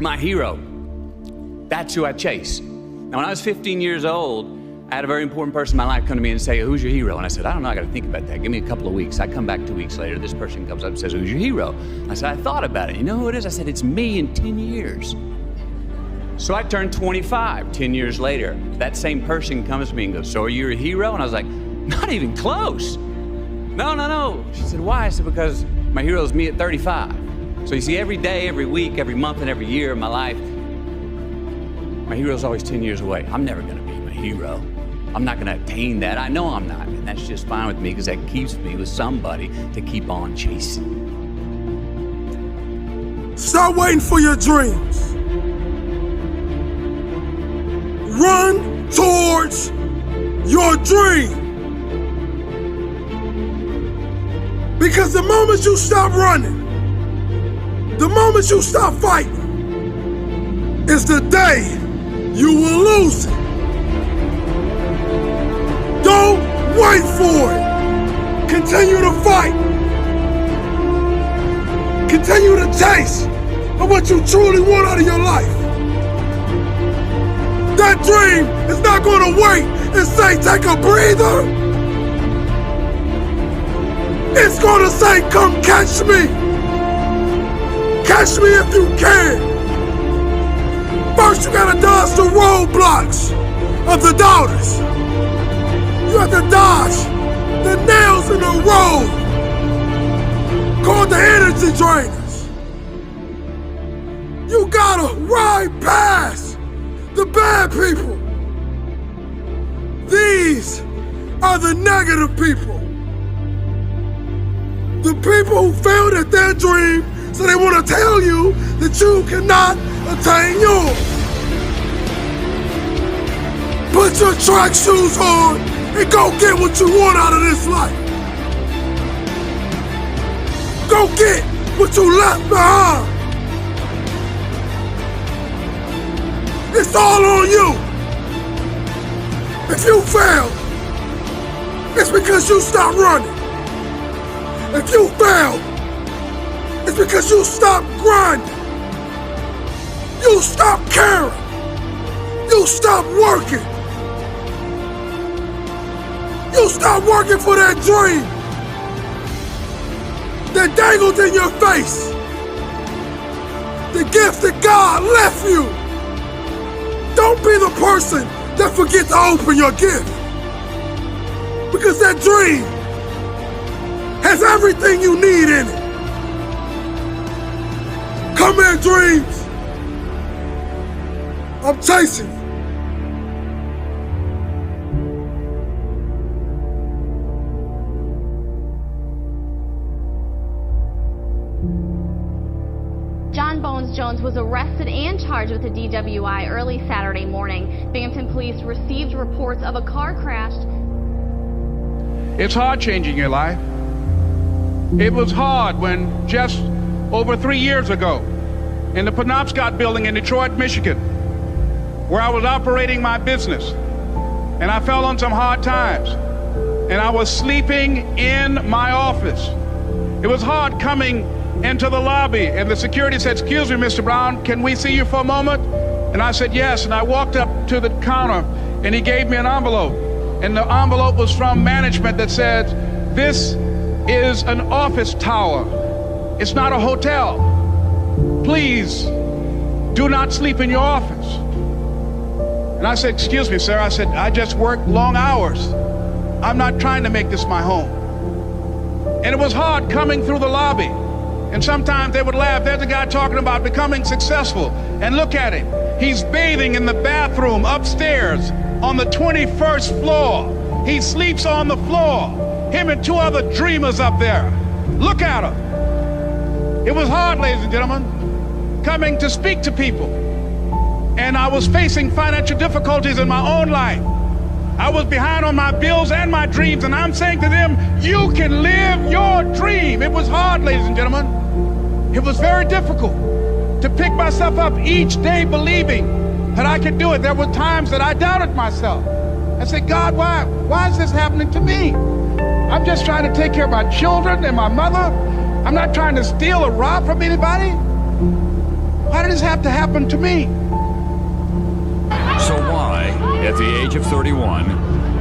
my hero. That's who I chase. Now, when I was 15 years old, I had a very important person in my life come to me and say, who's your hero? And I said, I don't know, I got to think about that. Give me a couple of weeks. I come back 2 weeks later. This person comes up and says, who's your hero? I said, I thought about it. You know who it is? I said, it's me in 10 years. So I turned 25 10 years later. That same person comes to me and goes, so are you a hero? And I was like, not even close. No. She said, why? I said, because my hero is me at 35. So you see, every day, every week, every month, and every year of my life, my hero's always 10 years away. I'm never going to be my hero. I'm not going to attain that. I know I'm not. And that's just fine with me because that keeps me with somebody to keep on chasing. Stop waiting for your dreams. Run towards your dream. Because the moment you stop running, the moment you stop fighting, is the day you will lose it. Don't wait for it. Continue to fight. Continue to chase of what you truly want out of your life. That dream is not going to wait and say, take a breather. It's going to say, come catch me. Catch me if you can. First, you got to dodge the roadblocks of the doubters. You have to dodge the nails in the road called the energy drainers. You gotta ride past the bad people. These are the negative people. The people who failed at their dream, so they want to tell you that you cannot attain yours. Put your track shoes on and go get what you want out of this life. Go get what you left behind. It's all on you. If you fail, it's because you stopped running. If you fail, it's because you stopped grinding. You stopped caring. You stopped working. You stopped working for that dream that dangled in your face. The gift that God left you. Don't be the person that forgets to open your gift. Because that dream has everything you need in it. Come here, dreams. I'm chasing you. John Bones Jones was arrested and charged with a DWI early Saturday morning. Binghamton police received reports of a car crash. It's hard changing your life. It was hard when just over 3 years ago in the Penobscot building in Detroit, Michigan, where I was operating my business, and I fell on some hard times, and I was sleeping in my office. It was hard coming into the lobby, and the security said, excuse me, Mr. Brown, can we see you for a moment? And I said, yes, and I walked up to the counter, and he gave me an envelope, and the envelope was from management that said, this is an office tower. It's not a hotel. Please do not sleep in your office. And I said, excuse me, sir. I said, I just work long hours. I'm not trying to make this my home. And it was hard coming through the lobby. And sometimes they would laugh. There's a guy talking about becoming successful. And look at him. He's bathing in the bathroom upstairs on the 21st floor. He sleeps on the floor. Him and 2 other dreamers up there. Look at him. It was hard, ladies and gentlemen, coming to speak to people. And I was facing financial difficulties in my own life. I was behind on my bills and my dreams, and I'm saying to them, you can live your dream. It was hard, ladies and gentlemen. It was very difficult to pick myself up each day believing that I could do it. There were times that I doubted myself. I said, God, why is this happening to me? I'm just trying to take care of my children and my mother. I'm not trying to steal or rob from anybody. Why did this have to happen to me? So why, at the age of 31,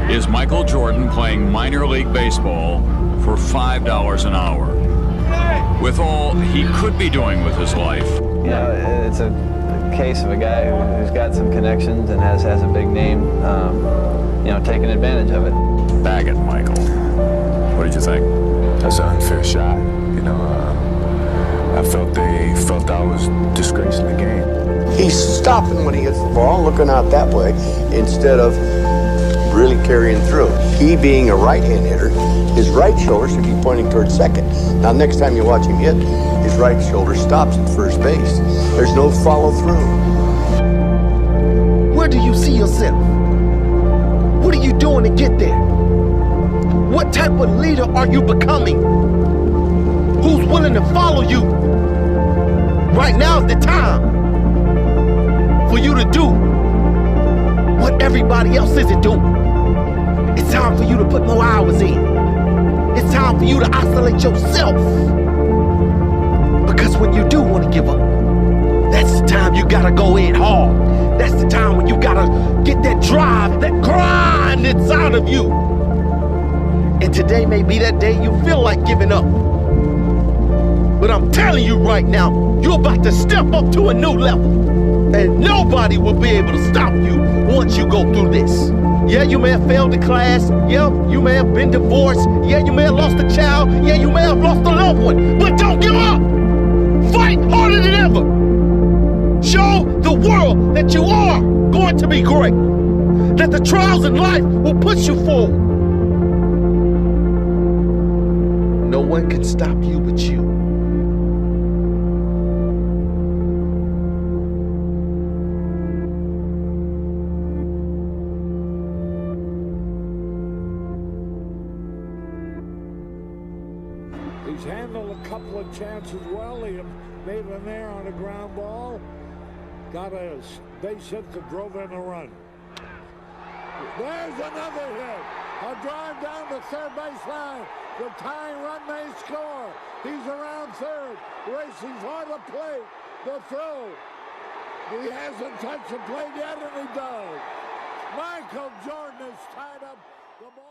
is Michael Jordan playing minor league baseball for $5 an hour? With all he could be doing with his life. You know, it's a case of a guy who's got some connections and has a big name, you know, taking advantage of it. Bag it, Michael. What did you think? That's an unfair shot. You know, I felt I was disgracing the game. He's stopping when he hits the ball, looking out that way, instead of really carrying through. He being a right-hand hitter, his right shoulder should be pointing towards second. Now, next time you watch him hit, his right shoulder stops at first base. There's no follow-through. Where do you see yourself? What are you doing to get there? What type of leader are you becoming? Who's willing to follow you? Right now is the time for you to do what everybody else isn't doing. It's time for you to put more hours in. It's time for you to isolate yourself. Because when you do want to give up, that's the time you gotta go in hard. That's the time when you gotta get that drive, that grind inside of you. And today may be that day you feel like giving up. But I'm telling you right now, you're about to step up to a new level. And nobody will be able to stop you once you go through this. Yeah, you may have failed the class. Yeah, you may have been divorced. Yeah, you may have lost a child. Yeah, you may have lost a loved one. But don't give up. Fight harder than ever. Show the world that you are going to be great. That the trials in life will push you forward. No one can stop you but you. He's handled a couple of chances well. He made an error on a ground ball. Got a base hit that drove in a run. There's another hit. A drive down the third base line. The tying run may score. He's around third, racing for the plate. The throw. He hasn't touched the plate yet, and he does. Michael Jordan is tied up the ball.